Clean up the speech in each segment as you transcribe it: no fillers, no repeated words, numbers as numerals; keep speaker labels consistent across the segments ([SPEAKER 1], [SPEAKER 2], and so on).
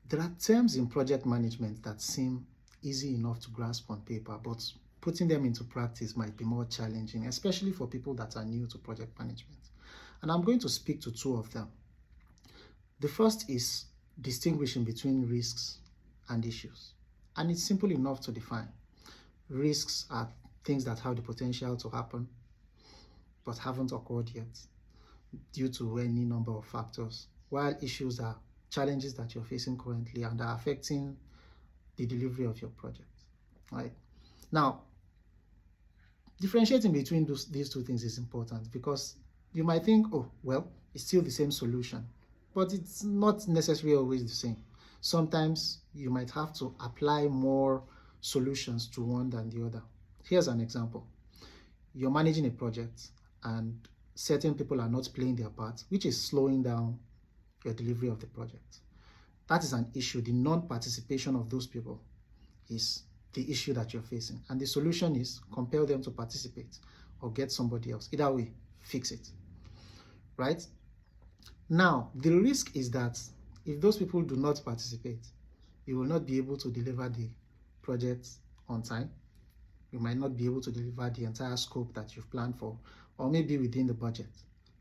[SPEAKER 1] There are terms in project management that seem easy enough to grasp on paper, but putting them into practice might be more challenging, especially for people that are new to project management. And I'm going to speak to two of them. The first is distinguishing between risks and issues. And it's simple enough to define. Risks are things that have the potential to happen, but haven't occurred yet due to any number of factors, while issues are challenges that you're facing currently and are affecting the delivery of your project, right? Now, differentiating between these two things is important, because you might think, oh, well, it's still the same solution, but it's not necessarily always the same. Sometimes you might have to apply more solutions to one than the other. Here's an example. You're managing a project and certain people are not playing their part, which is slowing down your delivery of the project. That is an issue. The non-participation of those people is the issue that you're facing. And the solution is compel them to participate or get somebody else. Either way, fix it, right? Now, the risk is that if those people do not participate, you will not be able to deliver the project on time. You might not be able to deliver the entire scope that you've planned for, or maybe within the budget.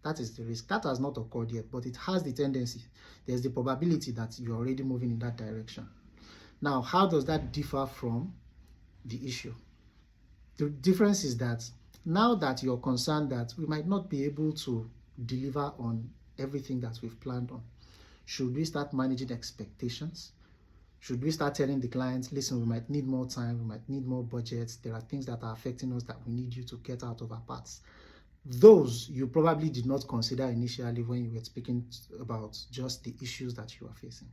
[SPEAKER 1] That is the risk. That has not occurred yet, but it has the tendency. There's the probability that you're already moving in that direction. Now, how does that differ from the issue? The difference is that now that you're concerned that we might not be able to deliver on everything that we've planned on, should we start managing expectations? Should we start telling the clients, listen, we might need more time, we might need more budgets, there are things that are affecting us that we need you to get out of our paths? Those you probably did not consider initially when you were speaking about just the issues that you are facing.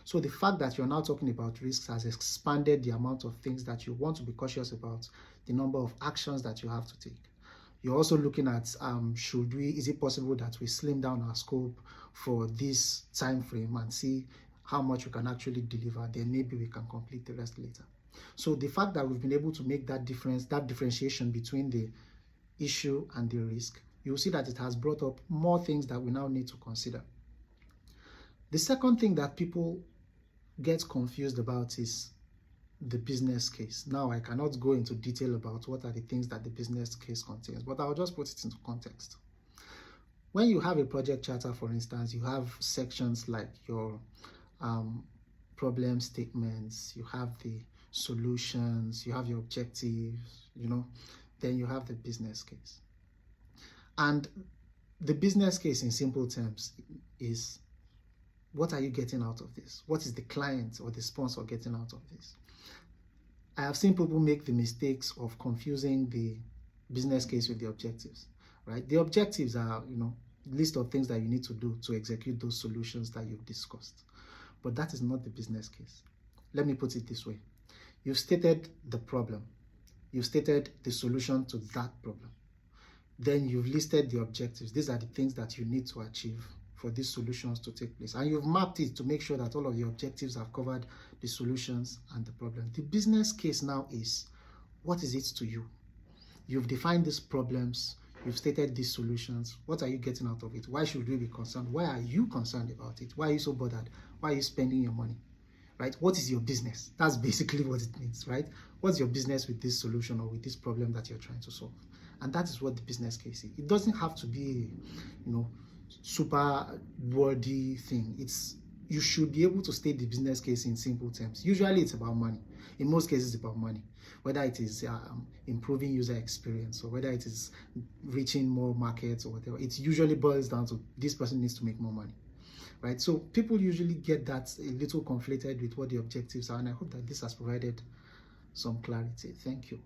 [SPEAKER 1] So the fact that you're now talking about risks has expanded the amount of things that you want to be cautious about, the number of actions that you have to take. You're also looking at, is it possible that we slim down our scope for this time frame and see how much we can actually deliver, then maybe we can complete the rest later. So the fact that we've been able to make that difference, that differentiation between the issue and the risk, you'll see that it has brought up more things that we now need to consider. The second thing that people get confused about is the business case. Now, I cannot go into detail about what are the things that the business case contains, but I'll just put it into context. When you have a project charter, for instance, you have sections like your problem statements, you have the solutions, you have your objectives, then you have the business case. And the business case in simple terms is, what are you getting out of this? What is the client or the sponsor getting out of this? I have seen people make the mistakes of confusing the business case with the objectives, right? The objectives are, list of things that you need to do to execute those solutions that you've discussed. But that is not the business case. Let me put it this way. You've stated the problem. You've stated the solution to that problem. Then you've listed the objectives. These are the things that you need to achieve for these solutions to take place. And you've mapped it to make sure that all of your objectives have covered the solutions and the problem. The business case now is, what is it to you? You've defined these problems. You've stated these solutions. What are you getting out of it? Why should we be concerned? Why are you concerned about it? Why are you so bothered? Why are you spending your money? Right? What is your business? That's basically what it means, right? What's your business with this solution or with this problem that you're trying to solve? And that is what the business case is. It doesn't have to be, super wordy thing. You should be able to state the business case in simple terms. Usually it's about money. In most cases, it's about money. Whether it is improving user experience or whether it is reaching more markets or whatever, it usually boils down to this person needs to make more money, right? So people usually get that a little conflated with what the objectives are, and I hope that this has provided some clarity. Thank you.